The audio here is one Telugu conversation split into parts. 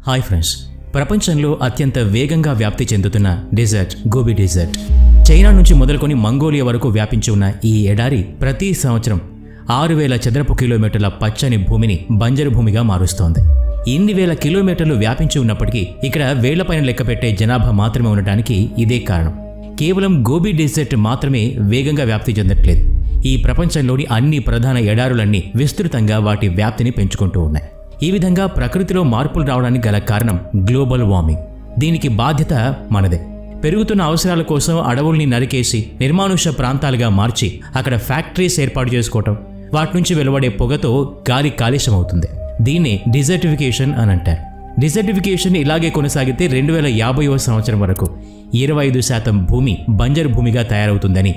హాయ్ ఫ్రెండ్స్, ప్రపంచంలో అత్యంత వేగంగా వ్యాప్తి చెందుతున్న డెజర్ట్ గోబీ డెజర్ట్. చైనా నుంచి మొదలుకొని మంగోలియా వరకు వ్యాపించి ఉన్న ఈ ఎడారి ప్రతి సంవత్సరం 6,000 చదరపు కిలోమీటర్ల పచ్చని భూమిని బంజరు భూమిగా మారుస్తోంది. ఇన్ని వేల కిలోమీటర్లు వ్యాపించి ఉన్నప్పటికీ ఇక్కడ వేళ్లపైన లెక్కపెట్టే జనాభా మాత్రమే ఉండటానికి ఇదే కారణం. కేవలం గోబీ డెజర్ట్ మాత్రమే వేగంగా వ్యాప్తి చెందట్లేదు. ఈ ప్రపంచంలోని అన్ని ప్రధాన ఎడారులన్నీ విస్తృతంగా వాటి వ్యాప్తిని పెంచుకుంటూ ఉన్నాయి. ఈ విధంగా ప్రకృతిలో మార్పులు రావడానికి గల కారణం గ్లోబల్ వార్మింగ్. దీనికి బాధ్యత మనదే. పెరుగుతున్న అవసరాల కోసం అడవుల్ని నరికేసి నిర్మానుష్య ప్రాంతాలుగా మార్చి అక్కడ ఫ్యాక్టరీస్ ఏర్పాటు చేసుకోవటం, వాటి నుంచి వెలువడే పొగతో గాలి కాలుష్యం అవుతుంది. దీన్నే డిజర్టిఫికేషన్ అని అంటారు. డిజర్టిఫికేషన్ ఇలాగే కొనసాగితే 2050వ సంవత్సరం వరకు 25% భూమి బంజరు భూమిగా తయారవుతుందని,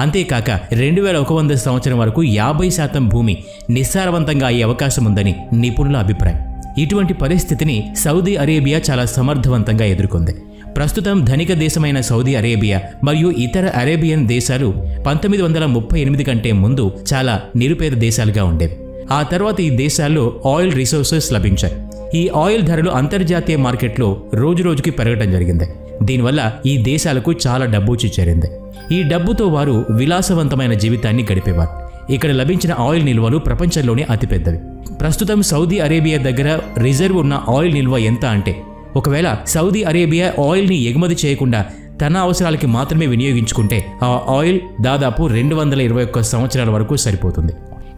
అంతేకాక 2100 సంవత్సరం వరకు 50% భూమి నిస్సారవంతంగా అయ్యే అవకాశం ఉందని నిపుణుల అభిప్రాయం. ఇటువంటి పరిస్థితిని సౌదీ అరేబియా చాలా సమర్థవంతంగా ఎదుర్కొంది. ప్రస్తుతం ధనిక దేశమైన సౌదీ అరేబియా మరియు ఇతర అరేబియన్ దేశాలు 1938 కంటే ముందు చాలా నిరుపేద దేశాలుగా ఉండేవి. ఆ తర్వాత ఈ దేశాల్లో ఆయిల్ రిసోర్సెస్ లభించాయి. ఈ ఆయిల్ ధరలు అంతర్జాతీయ మార్కెట్లో రోజురోజుకి పెరగడం జరిగింది. దీనివల్ల ఈ దేశాలకు చాలా డబ్బు చేరింది. ఈ డబ్బుతో వారు విలాసవంతమైన జీవితాన్ని గడిపేవారు. ఇక్కడ లభించిన ఆయిల్ నిల్వలు ప్రపంచంలోనే అతిపెద్దవి. ప్రస్తుతం సౌదీ అరేబియా దగ్గర రిజర్వ్ ఉన్న ఆయిల్ నిల్వ ఎంత అంటే, ఒకవేళ సౌదీ అరేబియా ఆయిల్ని ఎగుమతి చేయకుండా తన అవసరాలకి మాత్రమే వినియోగించుకుంటే ఆ ఆయిల్ దాదాపు 221 సంవత్సరాల వరకు సరిపోతుంది.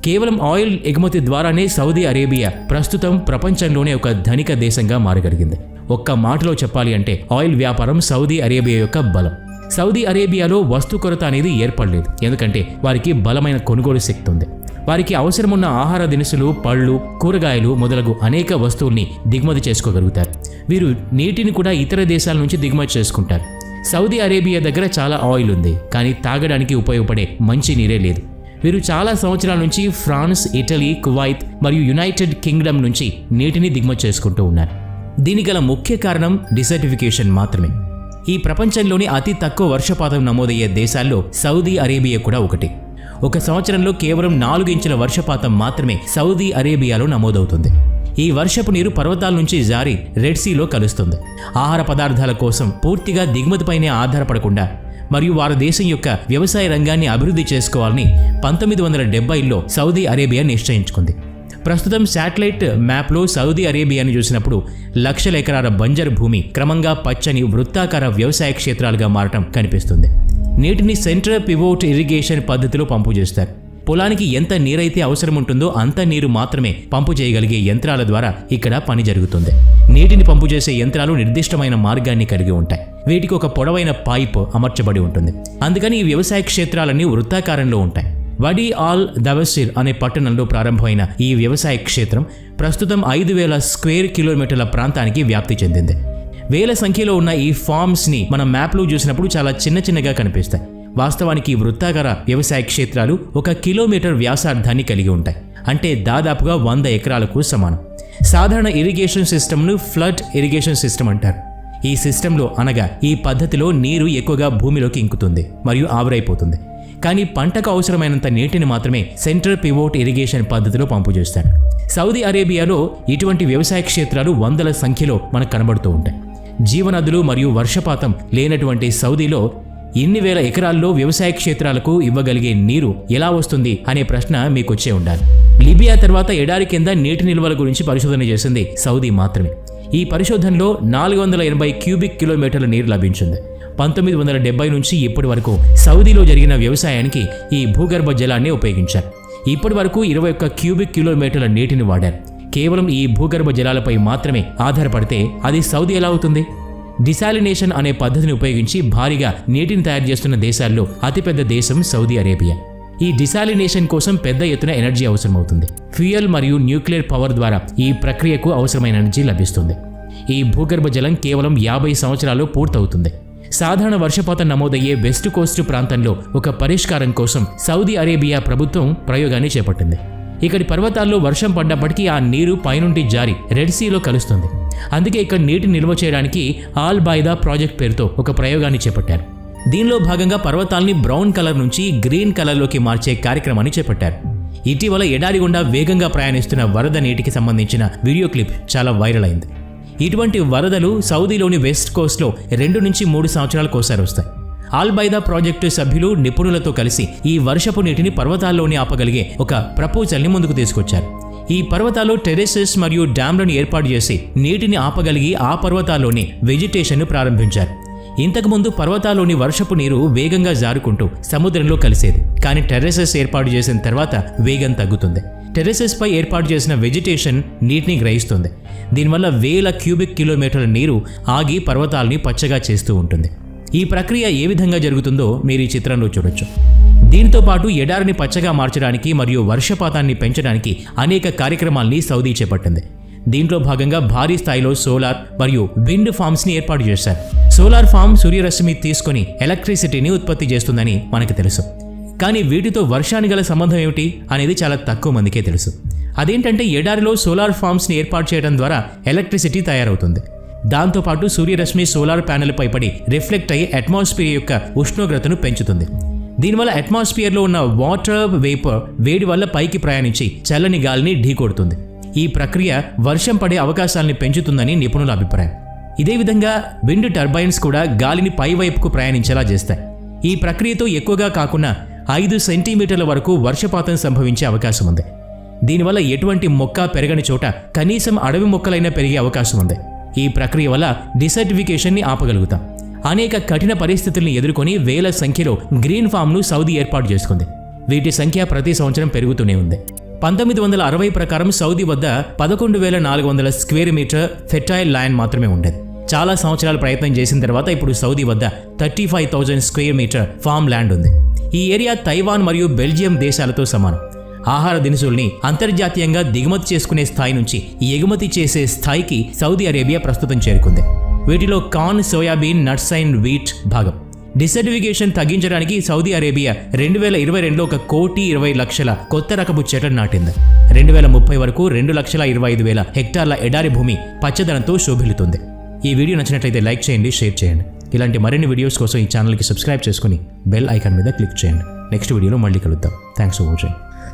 కేవలం ఆయిల్ ఎగుమతి ద్వారానే సౌదీ అరేబియా ప్రస్తుతం ప్రపంచంలోనే ఒక ధనిక దేశంగా మారగలిగింది. ఒక్క మాటలో చెప్పాలి అంటే ఆయిల్ వ్యాపారం సౌదీ అరేబియా యొక్క బలం. సౌదీ అరేబియాలో వస్తు కొరత అనేది ఏర్పడలేదు, ఎందుకంటే వారికి బలమైన కొనుగోలు శక్తి ఉంది. వారికి అవసరమున్న ఆహార దినుసులు, పళ్ళు, కూరగాయలు మొదలగు అనేక వస్తువుల్ని దిగుమతి చేసుకోగలుగుతారు. వీరు నీటిని కూడా ఇతర దేశాల నుంచి దిగుమతి చేసుకుంటారు. సౌదీ అరేబియా దగ్గర చాలా ఆయిల్ ఉంది, కానీ తాగడానికి ఉపయోగపడే మంచి నీరే లేదు. వీరు చాలా సంవత్సరాల నుంచి ఫ్రాన్స్, ఇటలీ, కువైత్ మరియు యునైటెడ్ కింగ్డమ్ నుంచి నీటిని దిగుమతి చేసుకుంటూ ఉన్నారు. దీనికి గల ముఖ్య కారణం డిసర్టిఫికేషన్ మాత్రమే. ఈ ప్రపంచంలోని అతి తక్కువ వర్షపాతం నమోదయ్యే దేశాల్లో సౌదీ అరేబియా కూడా ఒకటి. ఒక సంవత్సరంలో కేవలం 4 ఇంచుల వర్షపాతం మాత్రమే సౌదీ అరేబియాలో నమోదవుతుంది. ఈ వర్షపు నీరు పర్వతాల నుంచి జారి రెడ్ సీలో కలుస్తుంది. ఆహార పదార్థాల కోసం పూర్తిగా దిగుమతిపైనే ఆధారపడకుండా మరియు వారి దేశం యొక్క వ్యవసాయ రంగాన్ని అభివృద్ధి చేసుకోవాలని 1970లో సౌదీ అరేబియా నిశ్చయించుకుంది. ప్రస్తుతం శాటిలైట్ మ్యాప్లో సౌదీ అరేబియాను చూసినప్పుడు లక్షల ఎకరాల బంజరు భూమి క్రమంగా పచ్చని వృత్తాకార వ్యవసాయ క్షేత్రాలుగా మారటం కనిపిస్తుంది. నీటిని సెంట్రల్ పివోట్ ఇరిగేషన్ పద్ధతిలో పంపు చేస్తారు. పొలానికి ఎంత నీరైతే అవసరం ఉంటుందో అంత నీరు మాత్రమే పంపు చేయగలిగే యంత్రాల ద్వారా ఇక్కడ పని జరుగుతుంది. నీటిని పంపు చేసే యంత్రాలు నిర్దిష్టమైన మార్గాన్ని కలిగి ఉంటాయి. వీటికి ఒక పొడవైన పైప్ అమర్చబడి ఉంటుంది. అందుకని ఈ వ్యవసాయ క్షేత్రాలన్నీ వృత్తాకారంలో ఉంటాయి. వడీ ఆల్ దవసిర్ అనే పట్టణంలో ప్రారంభమైన ఈ వ్యవసాయ క్షేత్రం ప్రస్తుతం 5,000 స్క్వేర్ కిలోమీటర్ల ప్రాంతానికి వ్యాప్తి చెందింది. వేల సంఖ్యలో ఉన్న ఈ ఫార్మ్స్ని మనం మ్యాప్లో చూసినప్పుడు చాలా చిన్నగా కనిపిస్తాయి. వాస్తవానికి వృత్తాకార వ్యవసాయ క్షేత్రాలు 1 కిలోమీటర్ వ్యాసార్థాన్ని కలిగి ఉంటాయి. అంటే దాదాపుగా 100 ఎకరాలకు సమానం. సాధారణ ఇరిగేషన్ సిస్టమ్ను ఫ్లడ్ ఇరిగేషన్ సిస్టమ్ అంటారు. ఈ సిస్టంలో అనగా ఈ పద్ధతిలో నీరు ఎక్కువగా భూమిలోకి ఇంకుతుంది మరియు ఆవిరైపోతుంది. కానీ పంటకు అవసరమైనంత నీటిని మాత్రమే సెంట్రల్ పివోట్ ఇరిగేషన్ పద్ధతిలో పంపు చేస్తారు. సౌదీ అరేబియాలో ఇటువంటి వ్యవసాయ క్షేత్రాలు వందల సంఖ్యలో మనకు కనబడుతూ ఉంటాయి. జీవనదులు మరియు వర్షపాతం లేనటువంటి సౌదీలో ఇన్ని వేల ఎకరాల్లో వ్యవసాయ క్షేత్రాలకు ఇవ్వగలిగే నీరు ఎలా వస్తుంది అనే ప్రశ్న మీకు వచ్చే ఉండాలి. లిబియా తర్వాత ఎడారి కింద నీటి నిల్వల గురించి పరిశోధన చేసింది సౌదీ మాత్రమే. ఈ పరిశోధనలో 480 క్యూబిక్ కిలోమీటర్ల నీరు లభించింది. 1970 నుంచి ఇప్పటి వరకు సౌదీలో జరిగిన వ్యవసాయానికి ఈ భూగర్భ జలాన్ని ఉపయోగించారు. ఇప్పటి వరకు 21 క్యూబిక్ కిలోమీటర్ల నీటిని వాడారు. కేవలం ఈ భూగర్భ జలాలపై మాత్రమే ఆధారపడితే అది సౌదీ ఎలా అవుతుంది? డిసాలినేషన్ అనే పద్ధతిని ఉపయోగించి భారీగా నీటిని తయారు చేస్తున్న దేశాల్లో అతిపెద్ద దేశం సౌదీ అరేబియా. ఈ డిసాలినేషన్ కోసం పెద్ద ఎత్తున ఎనర్జీ అవసరమవుతుంది. ఫ్యూయల్ మరియు న్యూక్లియర్ పవర్ ద్వారా ఈ ప్రక్రియకు అవసరమైన ఎనర్జీ లభిస్తుంది. ఈ భూగర్భ జలం కేవలం 50 సంవత్సరాల్లో పూర్తవుతుంది. సాధారణ వర్షపాతం నమోదయ్యే వెస్ట్ కోస్ట్ ప్రాంతంలో ఒక పరిష్కారం కోసం సౌదీ అరేబియా ప్రభుత్వం ప్రయోగాన్ని చేపట్టింది. ఇక్కడి పర్వతాల్లో వర్షం పడ్డప్పటికీ ఆ నీరు పైనుండి జారి రెడ్ సీలో కలుస్తుంది. అందుకే ఇక్కడ నీటి నిల్వ చేయడానికి ఆల్ బాయిదా ప్రాజెక్ట్ పేరుతో ఒక ప్రయోగాన్ని చేపట్టారు. దీనిలో భాగంగా పర్వతాల్ని బ్రౌన్ కలర్ నుంచి గ్రీన్ కలర్లోకి మార్చే కార్యక్రమాన్ని చేపట్టారు. ఇటీవల ఎడారి గుండా వేగంగా ప్రయాణిస్తున్న వరద నీటికి సంబంధించిన వీడియో క్లిప్ చాలా వైరల్ అయింది. ఇటువంటి వరదలు సౌదీలోని వెస్ట్ కోస్ట్లో 2 నుంచి 3 సంవత్సరాలకోసారి వస్తాయి. ఆల్ బైదా ప్రాజెక్టు సభ్యులు నిపుణులతో కలిసి ఈ వర్షపు నీటిని పర్వతాల్లోనే ఆపగలిగే ఒక ప్రపోజల్ని ముందుకు తీసుకొచ్చారు. ఈ పర్వతాల్లో టెరెసెస్ మరియు డ్యామ్లను ఏర్పాటు చేసి నీటిని ఆపగలిగి ఆ పర్వతాల్లోని వెజిటేషన్ను ప్రారంభించారు. ఇంతకుముందు పర్వతాల్లోని వర్షపు నీరు వేగంగా జారుకుంటూ సముద్రంలో కలిసేది. కానీ టెరెసెస్ ఏర్పాటు చేసిన తర్వాత వేగం తగ్గుతుంది. టెరెసెస్ పై ఏర్పాటు చేసిన వెజిటేషన్ నీటిని గ్రహిస్తుంది. దీనివల్ల వేల క్యూబిక్ కిలోమీటర్ల నీరు ఆగి పర్వతాలని పచ్చగా చేస్తూ ఉంటుంది. ఈ ప్రక్రియ ఏ విధంగా జరుగుతుందో మీరు ఈ చిత్రంలో చూడొచ్చు. దీంతో పాటు ఎడారిని పచ్చగా మార్చడానికి మరియు వర్షపాతాన్ని పెంచడానికి అనేక కార్యక్రమాల్ని సౌదీ చేపట్టింది. దీంట్లో భాగంగా భారీ స్థాయిలో సోలార్ మరియు విండ్ ఫార్మ్స్ని ఏర్పాటు చేశారు. సోలార్ ఫార్మ్ సూర్యరశ్మి తీసుకొని ఎలక్ట్రిసిటీని ఉత్పత్తి చేస్తుందని మనకు తెలుసు. కానీ వీటితో వర్షానికి గల సంబంధం ఏమిటి అనేది చాలా తక్కువ మందికే తెలుసు. అదేంటంటే ఎడారిలో సోలార్ ఫార్మ్స్ని ఏర్పాటు చేయడం ద్వారా ఎలక్ట్రిసిటీ తయారవుతుంది. దాంతోపాటు సూర్యరశ్మి సోలార్ ప్యానెల్పై పడి రిఫ్లెక్ట్ అయ్యి అట్మాస్ఫియర్ యొక్క ఉష్ణోగ్రతను పెంచుతుంది. దీనివల్ల అట్మాస్ఫియర్లో ఉన్న వాటర్ వేపర్ వేడి వల్ల పైకి ప్రయాణించి చల్లని గాలిని ఢీకొడుతుంది. ఈ ప్రక్రియ వర్షం పడే అవకాశాలని పెంచుతుందని నిపుణుల అభిప్రాయం. ఇదే విధంగా విండ్ టర్బైన్స్ కూడా గాలిని పైవైపుకు ప్రయాణించేలా చేస్తాయి. ఈ ప్రక్రియతో ఎక్కువగా కాకుండా 5 సెంటీమీటర్ల వరకు వర్షపాతం సంభవించే అవకాశం ఉంది. దీనివల్ల ఎటువంటి మొక్క పెరగని చోట కనీసం అడవి మొక్కలైనా పెరిగే అవకాశం ఉంది. ఈ ప్రక్రియ వల్ల డిసర్టిఫికేషన్ని ఆపగలుగుతాం. అనేక కఠిన పరిస్థితుల్ని ఎదుర్కొని వేల సంఖ్యలో గ్రీన్ ఫామ్ను సౌదీ ఏర్పాటు చేసుకుంది. వీటి సంఖ్య ప్రతి సంవత్సరం పెరుగుతూనే ఉంది. 1960 ప్రకారం సౌదీ వద్ద 11,400 స్క్వేర్ మీటర్ ఫెర్టైల్ ల్యాండ్ మాత్రమే ఉండేది. చాలా సంవత్సరాలు ప్రయత్నం చేసిన తర్వాత ఇప్పుడు సౌదీ వద్ద 35,000 స్క్వేర్ మీటర్ ఫామ్ ల్యాండ్ ఉంది. ఈ ఏరియా తైవాన్ మరియు బెల్జియం దేశాలతో సమానం. ఆహార దినుసుల్ని అంతర్జాతీయంగా దిగుమతి చేసుకునే స్థాయి నుంచి ఎగుమతి చేసే స్థాయికి సౌదీ అరేబియా ప్రస్తుతం చేరుకుంది. వీటిలో corn, soybean, nuts and wheat భాగం. డిసర్టిఫికేషన్ తగ్గించడానికి సౌదీ అరేబియా 2022లో 1,20,00,000 కొత్త రకపు చెట్లను నాటింది. 2030 వరకు 2,25,000 హెక్టార్ల ఎడారి భూమి పచ్చదనంతో శోభిల్లుతుంది. ఈ వీడియో నచ్చినట్లయితే లైక్ చేయండి, షేర్ చేయండి. ఇలాంటి మరిన్ని వీడియోస్ కోసం ఈ ఛానల్కి సబ్స్క్రైబ్ చేసుకుని బెల్ ఐకాన్ మీద క్లిక్ చేయండి. నెక్స్ట్ వీడియోలో మళ్ళీ కలుద్దాం. Thanks for watching.